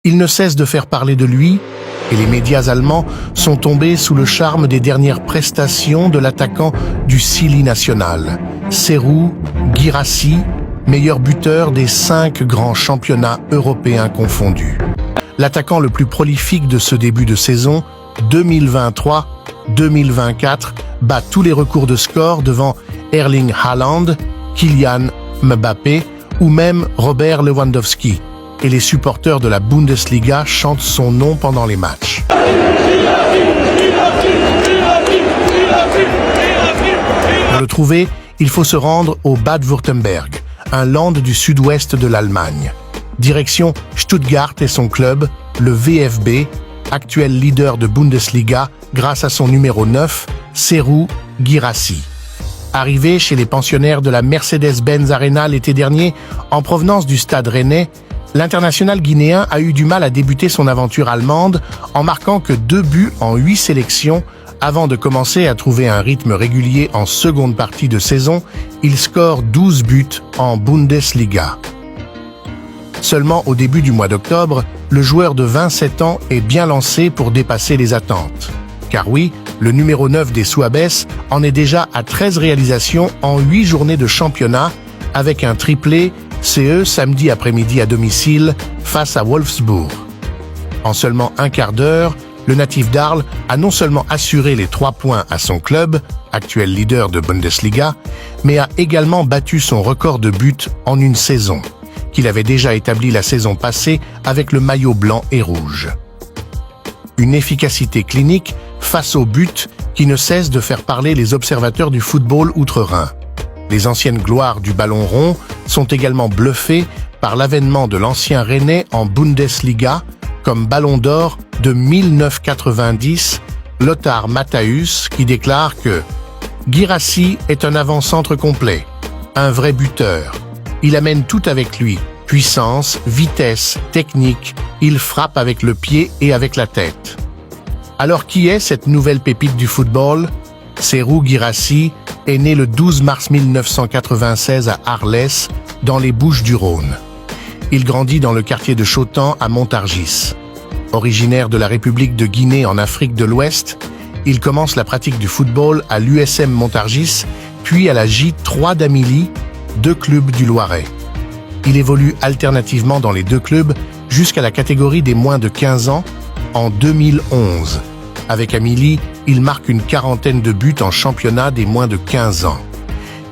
Il ne cesse de faire parler de lui et les médias allemands sont tombés sous le charme des dernières prestations de l'attaquant du Sili national, Serhou Guirassy, meilleur buteur des 5 grands championnats européens confondus. L'attaquant le plus prolifique de ce début de saison 2023-2024 bat tous les records de score devant Erling Haaland, Kylian Mbappé ou même Robert Lewandowski. Et les supporters de la Bundesliga chantent son nom pendant les matchs. Pour le trouver, il faut se rendre au Bade-Württemberg, un land du sud-ouest de l'Allemagne. Direction Stuttgart et son club, le VfB, actuel leader de Bundesliga grâce à son numéro 9, Serhou Guirassy. Arrivé chez les pensionnaires de la Mercedes-Benz Arena l'été dernier, en provenance du stade rennais, l'international guinéen a eu du mal à débuter son aventure allemande en marquant que 2 buts en 8 sélections. Avant de commencer à trouver un rythme régulier en seconde partie de saison, il score 12 buts en Bundesliga. Seulement au début du mois d'octobre, le joueur de 27 ans est bien lancé pour dépasser les attentes. Car oui, le numéro 9 des Souabès en est déjà à 13 réalisations en 8 journées de championnat, avec un triplé CE samedi après-midi à domicile face à Wolfsburg. En seulement un quart d'heure, le natif d'Arles a non seulement assuré les 3 points à son club, actuel leader de Bundesliga, mais a également battu son record de buts en une saison, qu'il avait déjà établi la saison passée avec le maillot blanc et rouge. Une efficacité clinique face au but qui ne cesse de faire parler les observateurs du football outre-Rhin. Les anciennes gloires du ballon rond sont également bluffées par l'avènement de l'ancien Rennais en Bundesliga comme ballon d'or de 1990, Lothar Matthäus, qui déclare que Guirassy est un avant-centre complet, un vrai buteur. Il amène tout avec lui, puissance, vitesse, technique, il frappe avec le pied et avec la tête. Alors qui est cette nouvelle pépite du football? Serhou Guirassy est né le 12 mars 1996 à Arles, dans les Bouches-du-Rhône. Il grandit dans le quartier de Chautan à Montargis. Originaire de la République de Guinée en Afrique de l'Ouest, il commence la pratique du football à l'USM Montargis, puis à la J3 d'Amilly, 2 clubs du Loiret. Il évolue alternativement dans les 2 clubs jusqu'à la catégorie des moins de 15 ans en 2011. Avec Amilly, il marque une quarantaine de buts en championnat des moins de 15 ans.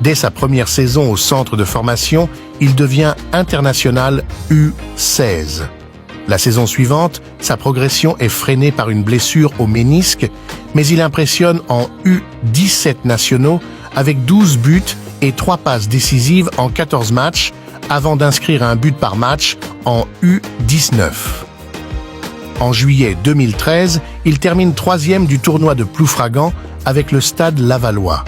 Dès sa première saison au centre de formation, il devient international U16. La saison suivante, sa progression est freinée par une blessure au ménisque, mais il impressionne en U17 nationaux avec 12 buts et 3 passes décisives en 14 matchs, avant d'inscrire un but par match en U19. En juillet 2013, il termine 3e du tournoi de Ploufragan avec le Stade Lavallois.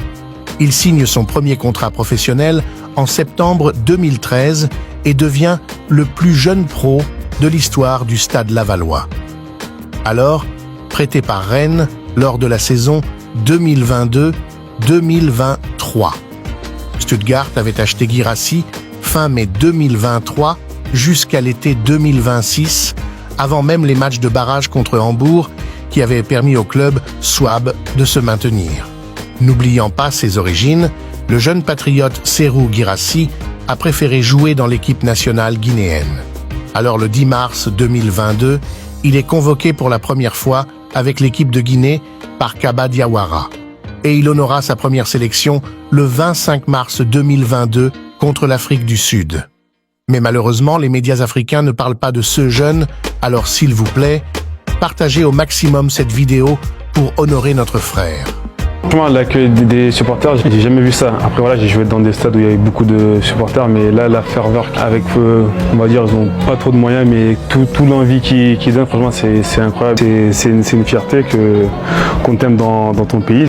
Il signe son premier contrat professionnel en septembre 2013 et devient le plus jeune pro de l'histoire du Stade Lavallois. Alors, prêté par Rennes lors de la saison 2022-2023. Stuttgart avait acheté Guirassy fin mai 2023 jusqu'à l'été 2026, avant même les matchs de barrage contre Hambourg qui avaient permis au club Souabe de se maintenir. N'oubliant pas ses origines, le jeune patriote Serhou Guirassy a préféré jouer dans l'équipe nationale guinéenne. Alors le 10 mars 2022, il est convoqué pour la première fois avec l'équipe de Guinée par Kaba Diawara. Et il honora sa première sélection le 25 mars 2022 contre l'Afrique du Sud. Mais malheureusement, les médias africains ne parlent pas de ce jeune, alors s'il vous plaît, partagez au maximum cette vidéo pour honorer notre frère. Franchement, l'accueil des supporters, j'ai jamais vu ça. Après voilà, j'ai joué dans des stades où il y avait beaucoup de supporters, mais là, la ferveur avec, on va dire, ils n'ont pas trop de moyens, mais tout l'envie qu'ils donnent, franchement, c'est incroyable. C'est une fierté qu'on t'aime dans ton pays.